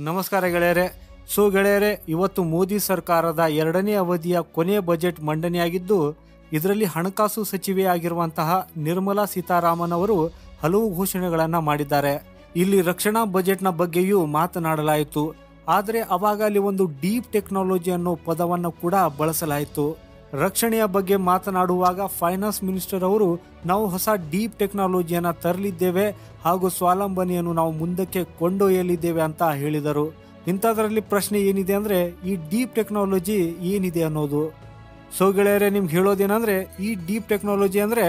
ನಮಸ್ಕಾರ ಗೆಳೆಯರೆ. ಗೆಳೆಯರೆ, ಇವತ್ತು ಮೋದಿ ಸರ್ಕಾರದ 2ನೇ ಅವಧಿಯ ಕೊನೆಯ ಬಜೆಟ್ ಮಂಡನೆಯಾಗಿದ್ದು, ಇದರಲ್ಲಿ ಹಣಕಾಸು ಸಚಿವೆಯಾಗಿರುವಂತಹ ನಿರ್ಮಲಾ ಸೀತಾರಾಮನ್ ಅವರು ಹಲವು ಘೋಷಣೆಗಳನ್ನು ಮಾಡಿದ್ದಾರೆ. ಇಲ್ಲಿ ರಕ್ಷಣಾ ಬಜೆಟ್ನ ಬಗ್ಗೆಯೂ ಮಾತನಾಡಲಾಯಿತು. ಆದರೆ ಅವಾಗ ಅಲ್ಲಿ ಒಂದು ಡೀಪ್ ಟೆಕ್ನಾಲಜಿ ಅನ್ನೋ ಪದವನ್ನು ಕೂಡ ಬಳಸಲಾಯಿತು. ರಕ್ಷಣೆಯ ಬಗ್ಗೆ ಮಾತನಾಡುವಾಗ ಫೈನಾನ್ಸ್ ಮಿನಿಸ್ಟರ್ ಅವರು ನಾವು ಹೊಸ ಡೀಪ್ ಟೆಕ್ನಾಲಜಿಯನ್ನು ತರಲಿದ್ದೇವೆ ಹಾಗೂ ಸ್ವಾವಲಂಬನೆಯನ್ನು ನಾವು ಮುಂದಕ್ಕೆ ಕೊಂಡೊಯ್ಯಲಿದ್ದೇವೆ ಅಂತ ಹೇಳಿದರು. ಇಂಥದ್ರಲ್ಲಿ ಪ್ರಶ್ನೆ ಏನಿದೆ ಅಂದರೆ, ಈ ಡೀಪ್ ಟೆಕ್ನಾಲಜಿ ಏನಿದೆ ಅನ್ನೋದು. ಗೆಳೆಯರೆ, ನಿಮ್ಗೆ ಹೇಳೋದೇನೆಂದರೆ, ಈ ಡೀಪ್ ಟೆಕ್ನಾಲಜಿ ಅಂದರೆ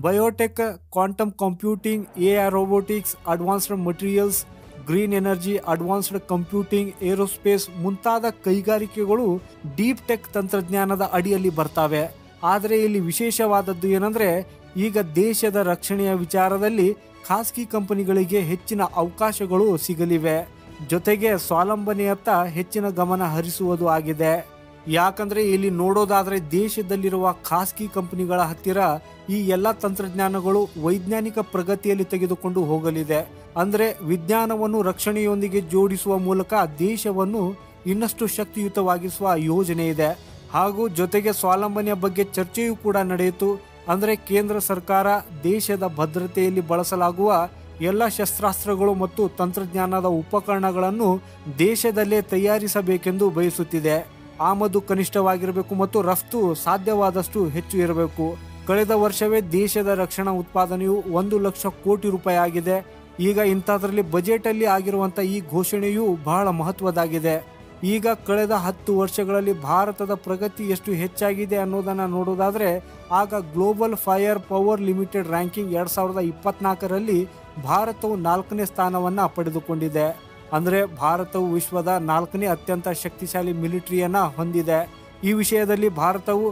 biotech, quantum computing, AI robotics, advanced materials, green energy, advanced computing, aerospace ಮುಂತಾದ ಕೈಗಾರಿಕೆಗಳು ಡೀಪ್ ಟೆಕ್ ತಂತ್ರಜ್ಞಾನದ ಅಡಿಯಲ್ಲಿ ಬರ್ತವೆ. ಆದರೆ ಇಲ್ಲಿ ವಿಶೇಷವಾದದ್ದು ಏನಂದ್ರೆ, ಈಗ ದೇಶದ ರಕ್ಷಣೆಯ ವಿಚಾರದಲ್ಲಿ ಖಾಸಗಿ ಕಂಪನಿಗಳಿಗೆ ಹೆಚ್ಚಿನ ಅವಕಾಶಗಳು ಸಿಗಲಿವೆ. ಜೊತೆಗೆ ಸ್ವಾವಲಂಬನೆಯತ್ತ ಹೆಚ್ಚಿನ ಗಮನ ಹರಿಸುವುದು ಆಗಿದೆ. ಯಾಕಂದ್ರೆ ಇಲ್ಲಿ ನೋಡೋದಾದ್ರೆ ದೇಶದಲ್ಲಿರುವ ಖಾಸಗಿ ಕಂಪನಿಗಳ ಹತ್ತಿರ ಈ ಎಲ್ಲ ತಂತ್ರಜ್ಞಾನಗಳು ವೈಜ್ಞಾನಿಕ ಪ್ರಗತಿಯಲ್ಲಿ ತೆಗೆದುಕೊಂಡು ಹೋಗಲಿದೆ. ಅಂದ್ರೆ ವಿಜ್ಞಾನವನ್ನು ರಕ್ಷಣೆಯೊಂದಿಗೆ ಜೋಡಿಸುವ ಮೂಲಕ ದೇಶವನ್ನು ಇನ್ನಷ್ಟು ಶಕ್ತಿಯುತವಾಗಿಸುವ ಯೋಜನೆ ಇದೆ. ಹಾಗೂ ಜೊತೆಗೆ ಸ್ವಾವಲಂಬನೆಯ ಬಗ್ಗೆ ಚರ್ಚೆಯೂ ಕೂಡ ನಡೆಯಿತು. ಅಂದ್ರೆ ಕೇಂದ್ರ ಸರ್ಕಾರ ದೇಶದ ಭದ್ರತೆಯಲ್ಲಿ ಬಳಸಲಾಗುವ ಎಲ್ಲ ಶಸ್ತ್ರಾಸ್ತ್ರಗಳು ಮತ್ತು ತಂತ್ರಜ್ಞಾನದ ಉಪಕರಣಗಳನ್ನು ದೇಶದಲ್ಲೇ ತಯಾರಿಸಬೇಕೆಂದು ಬಯಸುತ್ತಿದೆ. ಆಮದು ಕನಿಷ್ಠವಾಗಿರಬೇಕು ಮತ್ತು ರಫ್ತು ಸಾಧ್ಯವಾದಷ್ಟು ಹೆಚ್ಚು ಇರಬೇಕು. ಕಳೆದ ವರ್ಷವೇ ದೇಶದ ರಕ್ಷಣಾ ಉತ್ಪಾದನೆಯು 1 ಲಕ್ಷ ಕೋಟಿ ರೂಪಾಯಿ ಆಗಿದೆ. ಈಗ ಇಂಥದ್ರಲ್ಲಿ ಬಜೆಟ್ ಅಲ್ಲಿ ಆಗಿರುವಂತ ಈ ಘೋಷಣೆಯು ಬಹಳ ಮಹತ್ವದಾಗಿದೆ. ಈಗ ಕಳೆದ 10 ವರ್ಷಗಳಲ್ಲಿ ಭಾರತದ ಪ್ರಗತಿ ಎಷ್ಟು ಹೆಚ್ಚಾಗಿದೆ ಅನ್ನೋದನ್ನ ನೋಡೋದಾದ್ರೆ, ಆಗ global fire power limited ranking 2024ರಲ್ಲಿ ಭಾರತವು 4ನೇ ಸ್ಥಾನವನ್ನ ಪಡೆದುಕೊಂಡಿದೆ. ಅಂದ್ರೆ ಭಾರತವು ವಿಶ್ವದ 4ನೇ ಅತ್ಯಂತ ಶಕ್ತಿಶಾಲಿ ಮಿಲಿಟರಿಯನ್ನ ಹೊಂದಿದೆ. ಈ ವಿಷಯದಲ್ಲಿ ಭಾರತವು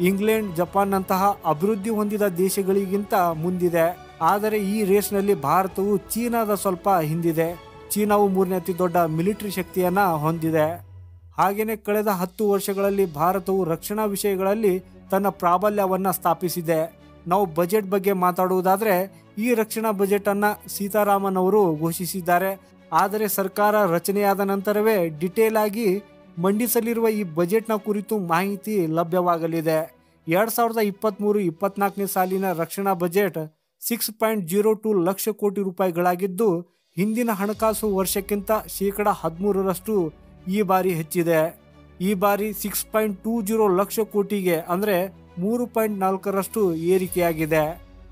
ಇಂಗ್ಲೆಂಡ್, ಜಪಾನ್ ನಂತಹ ಅಭಿವೃದ್ಧಿ ಹೊಂದಿದ ದೇಶಗಳಿಗಿಂತ ಮುಂದಿದೆ. ಆದರೆ ಈ ರೇಸ್ನಲ್ಲಿ ಭಾರತವು ಚೀನಾದ ಸ್ವಲ್ಪ ಹಿಂದಿದೆ. ಚೀನಾವು 3ನೇ ಅತಿ ದೊಡ್ಡ ಮಿಲಿಟರಿ ಶಕ್ತಿಯನ್ನ ಹೊಂದಿದೆ. ಹಾಗೇನೆ ಕಳೆದ 10 ವರ್ಷಗಳಲ್ಲಿ ಭಾರತವು ರಕ್ಷಣಾ ವಿಷಯಗಳಲ್ಲಿ ತನ್ನ ಪ್ರಾಬಲ್ಯವನ್ನ ಸ್ಥಾಪಿಸಿದೆ. ನಾವು ಬಜೆಟ್ ಬಗ್ಗೆ ಮಾತಾಡುವುದಾದ್ರೆ, ಈ ರಕ್ಷಣಾ ಬಜೆಟ್ ಅನ್ನ ಸೀತಾರಾಮನ್ ಅವರು ಘೋಷಿಸಿದ್ದಾರೆ. ಆದರೆ ಸರ್ಕಾರ ರಚನೆಯಾದ ನಂತರವೇ ಡಿಟೇಲ್ ಆಗಿ ಮಂಡಿಸಲಿರುವ ಈ ಬಜೆಟ್ನ ಕುರಿತು ಮಾಹಿತಿ ಲಭ್ಯವಾಗಲಿದೆ. 2023-24ನೇ ಸಾಲಿನ ರಕ್ಷಣಾ ಬಜೆಟ್ 6.02 ಲಕ್ಷ ಕೋಟಿ ರೂಪಾಯಿಗಳಾಗಿದ್ದು, ಹಿಂದಿನ ಹಣಕಾಸು ವರ್ಷಕ್ಕಿಂತ ಶೇಕಡ 13ರಷ್ಟು ಈ ಬಾರಿ ಹೆಚ್ಚಿದೆ. ಈ ಬಾರಿ 6.20 ಲಕ್ಷ ಕೋಟಿಗೆ ಅಂದ್ರೆ 3.4ರಷ್ಟು ಏರಿಕೆಯಾಗಿದೆ.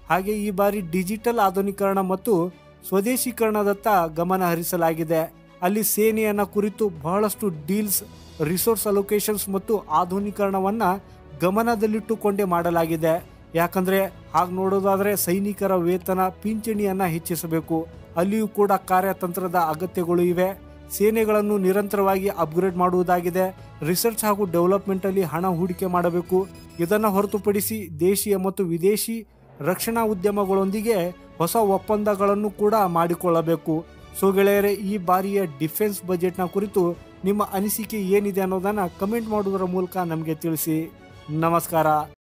ಹಾಗೆ ಈ ಬಾರಿ ಡಿಜಿಟಲ್ ಆಧುನೀಕರಣ ಮತ್ತು ಸ್ವದೇಶೀಕರಣದತ್ತ ಗಮನ ಹರಿಸಲಾಗಿದೆ. ಅಲ್ಲಿ ಸೇನೆಯನ್ನ ಕುರಿತು ಬಹಳಷ್ಟು ಡೀಲ್ಸ್, ರಿಸೋರ್ಸ್ ಅಲೋಕೇಶನ್ಸ್ ಮತ್ತು ಆಧುನೀಕರಣವನ್ನ ಗಮನದಲ್ಲಿಟ್ಟುಕೊಂಡೇ ಮಾಡಲಾಗಿದೆ. ಯಾಕಂದ್ರೆ ಹಾಗೆ ನೋಡೋದಾದ್ರೆ ಸೈನಿಕರ ವೇತನ, ಪಿಂಚಣಿಯನ್ನ ಹೆಚ್ಚಿಸಬೇಕು. ಅಲ್ಲಿಯೂ ಕೂಡ ಕಾರ್ಯತಂತ್ರದ ಅಗತ್ಯಗಳು ಇವೆ. ಸೇನೆಗಳನ್ನು ನಿರಂತರವಾಗಿ ಅಪ್ಗ್ರೇಡ್ ಮಾಡುವುದಾಗಿದೆ. ರಿಸರ್ಚ್ ಹಾಗೂ ಡೆವಲಪ್ಮೆಂಟ್ ಅಲ್ಲಿ ಹಣ ಹೂಡಿಕೆ ಮಾಡಬೇಕು. ಇದನ್ನ ಹೊರತುಪಡಿಸಿ ದೇಶೀಯ ಮತ್ತು ವಿದೇಶಿ ರಕ್ಷಣಾ ಉದ್ಯಮಗಳೊಂದಿಗೆ ಹೊಸ ಒಪ್ಪಂದಗಳನ್ನು ಕೂಡ ಮಾಡಿಕೊಳ್ಳಬೇಕು. ಗೆಳೆಯರೆ, ಈ ಬಾರಿಯ ಡಿಫೆನ್ಸ್ ಬಜೆಟ್ನ ಕುರಿತು ನಿಮ್ಮ ಅನಿಸಿಕೆ ಏನಿದೆ ಅನ್ನೋದನ್ನ ಕಮೆಂಟ್ ಮಾಡುವುದರ ಮೂಲಕ ನಮಗೆ ತಿಳಿಸಿ. ನಮಸ್ಕಾರ.